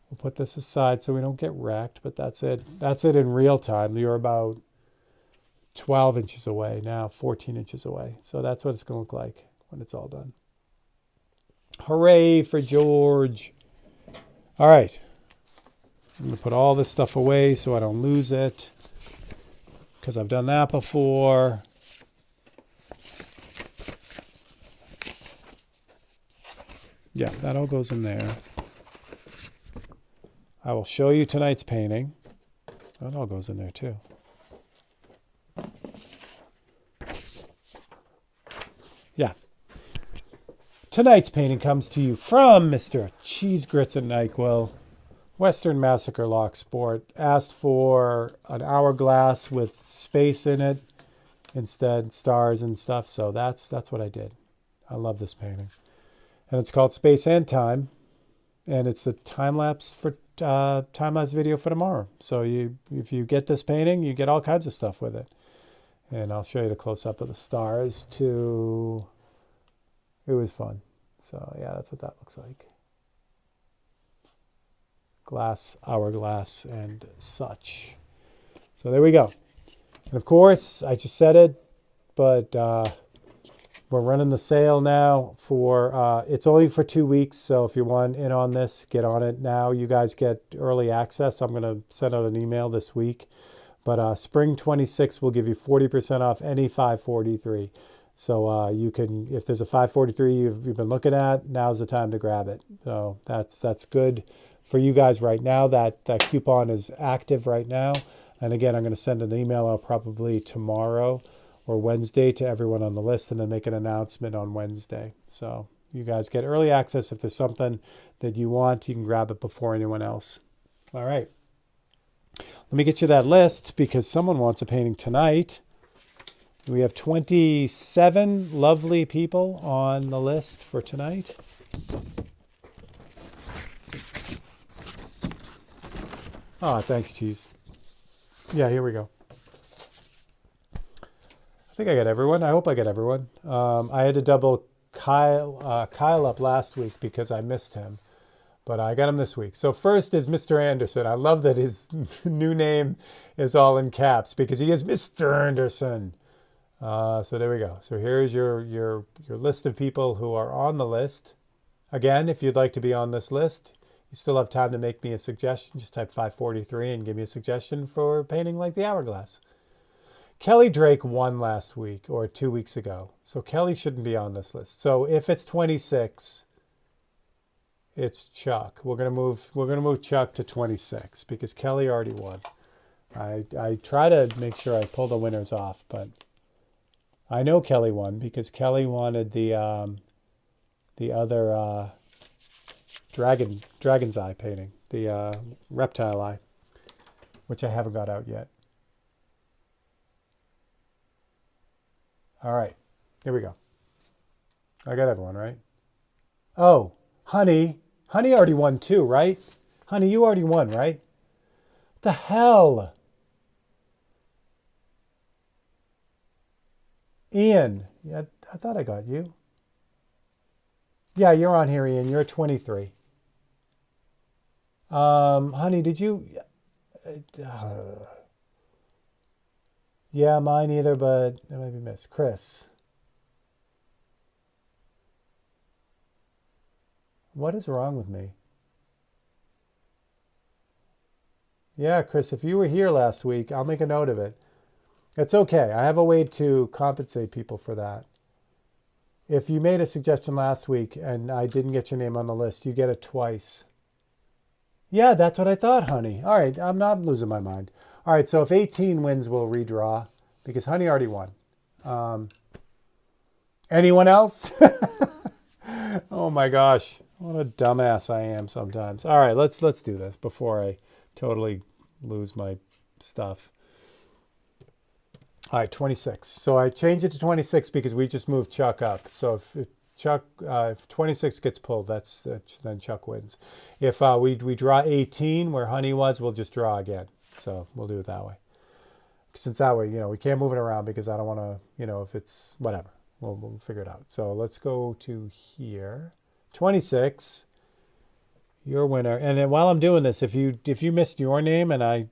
We'll put this aside so we don't get wrecked, but that's it. That's it in real time. You're about 12 inches away now, 14 inches away. So that's what it's going to look like when it's all done. Hooray for George. All right. I'm going to put all this stuff away so I don't lose it, because I've done that before. Yeah, that all goes in there. I will show you tonight's painting. That all goes in there too. Yeah. Tonight's painting comes to you from Mr. Cheese Grits and NyQuil, Western Massacre Lock Sport. Asked for an hourglass with space in it, instead stars and stuff. So that's what I did. I love this painting. And it's called Space and Time, and it's the time-lapse video for tomorrow. So if you get this painting, you get all kinds of stuff with it. And I'll show you the close-up of the stars too. It was fun. So yeah, that's what that looks like. Glass, hourglass, and such. So there we go. And of course, I just said it, but We're running the sale now for, it's only for 2 weeks. So if you want in on this, get on it now. You guys get early access. I'm going to send out an email this week. But spring 26 will give you 40% off any 543. So you can, if there's a 543 you've been looking at, now's the time to grab it. So that's good for you guys right now. That coupon is active right now. And again, I'm going to send an email out probably tomorrow or Wednesday to everyone on the list, and then make an announcement on Wednesday. So you guys get early access. If there's something that you want, you can grab it before anyone else. All right. Let me get you that list because someone wants a painting tonight. We have 27 lovely people on the list for tonight. Oh, thanks, Cheese. Yeah, here we go. I think I got everyone. I hope I got everyone. I had to double Kyle up last week because I missed him. But I got him this week. So first is Mr. Anderson. I love that his new name is all in caps because he is Mr. Anderson. So there we go. So here's your list of people who are on the list. Again, if you'd like to be on this list, you still have time to make me a suggestion. Just type 543 and give me a suggestion for painting like the Hourglass. Kelly Drake won last week or 2 weeks ago. So Kelly shouldn't be on this list. So if it's 26, it's Chuck. We're gonna move Chuck to 26 because Kelly already won. I try to make sure I pull the winners off, but I know Kelly won because Kelly wanted the other dragon's eye painting, the reptile eye, which I haven't got out yet. All right, here we go. I got everyone, right? Oh, Honey already won too, right? Honey, you already won, right? What the hell? Ian, yeah, I thought I got you. Yeah, you're on here, Ian. You're 23. Honey, did you? Yeah, mine either, but it might be missed. Chris. What is wrong with me? Yeah, Chris, if you were here last week, I'll make a note of it. It's okay. I have a way to compensate people for that. If you made a suggestion last week and I didn't get your name on the list, you get it twice. Yeah, that's what I thought, Honey. All right, I'm not losing my mind. All right, so if 18 wins, we'll redraw because Honey already won. Anyone else? Oh my gosh. What a dumbass I am sometimes. All right, let's do this before I totally lose my stuff. All right, 26. So I changed it to 26 because we just moved Chuck up. So if 26 gets pulled, then Chuck wins. If we draw 18 where Honey was, we'll just draw again. So we'll do it that way. Since that way, we can't move it around because I don't want to, if it's whatever, we'll figure it out. So let's go to here. 26, your winner. And then while I'm doing this, if you missed your name and I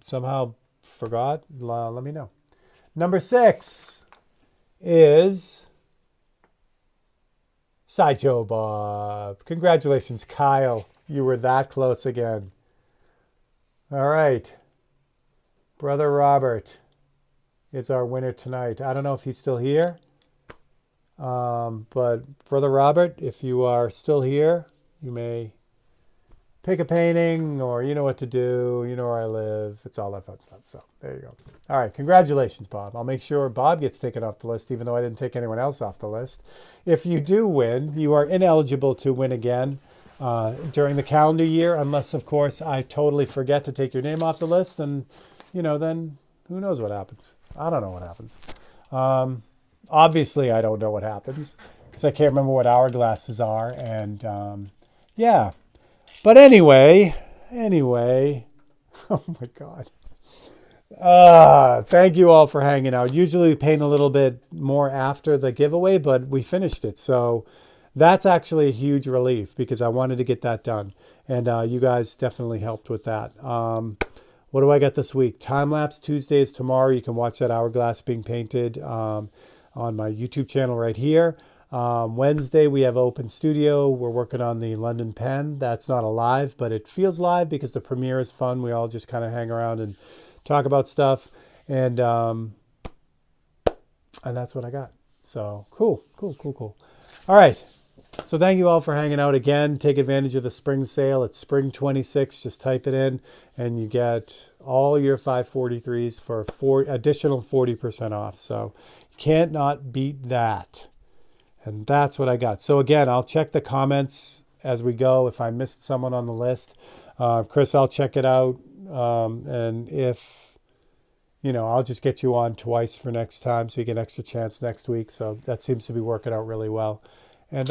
somehow forgot, let me know. Number 6 is Sideshow Bob. Congratulations, Kyle. You were that close again. All right. Brother Robert is our winner tonight. I don't know if he's still here. But Brother Robert, if you are still here, you may pick a painting or you know what to do. You know where I live. It's all that fun stuff. So there you go. All right. Congratulations, Bob. I'll make sure Bob gets taken off the list, even though I didn't take anyone else off the list. If you do win, you are ineligible to win again during the calendar year, unless, of course, I totally forget to take your name off the list. And, then who knows what happens. I don't know what happens. Obviously, I don't know what happens because I can't remember what hourglasses are. And yeah. But anyway, oh my God. Thank you all for hanging out. Usually we paint a little bit more after the giveaway, but we finished it. So that's actually a huge relief because I wanted to get that done. And you guys definitely helped with that. What do I got this week? Time-lapse Tuesdays tomorrow. You can watch that hourglass being painted. on my YouTube channel right here. Wednesday, we have Open Studio. We're working on the London Pen. That's not a live, but it feels live because the premiere is fun. We all just kind of hang around and talk about stuff. And that's what I got. So cool. All right. So thank you all for hanging out again. Take advantage of the spring sale. It's spring 26. Just type it in and you get all your 543s for additional 40% off. So you can't not beat that. And that's what I got. So again, I'll check the comments as we go. If I missed someone on the list, Chris, I'll check it out. And if, I'll just get you on twice for next time so you get an extra chance next week. So that seems to be working out really well. And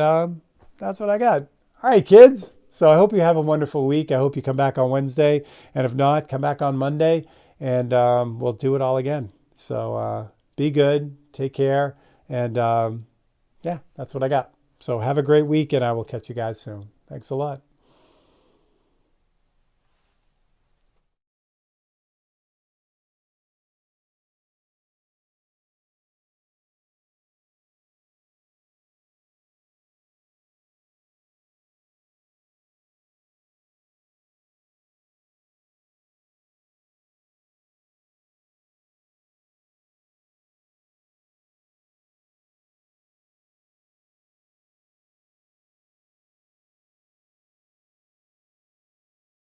that's what I got. All right, kids. So I hope you have a wonderful week. I hope you come back on Wednesday. And if not, come back on Monday and we'll do it all again. So be good. Take care. And yeah, that's what I got. So have a great week and I will catch you guys soon. Thanks a lot.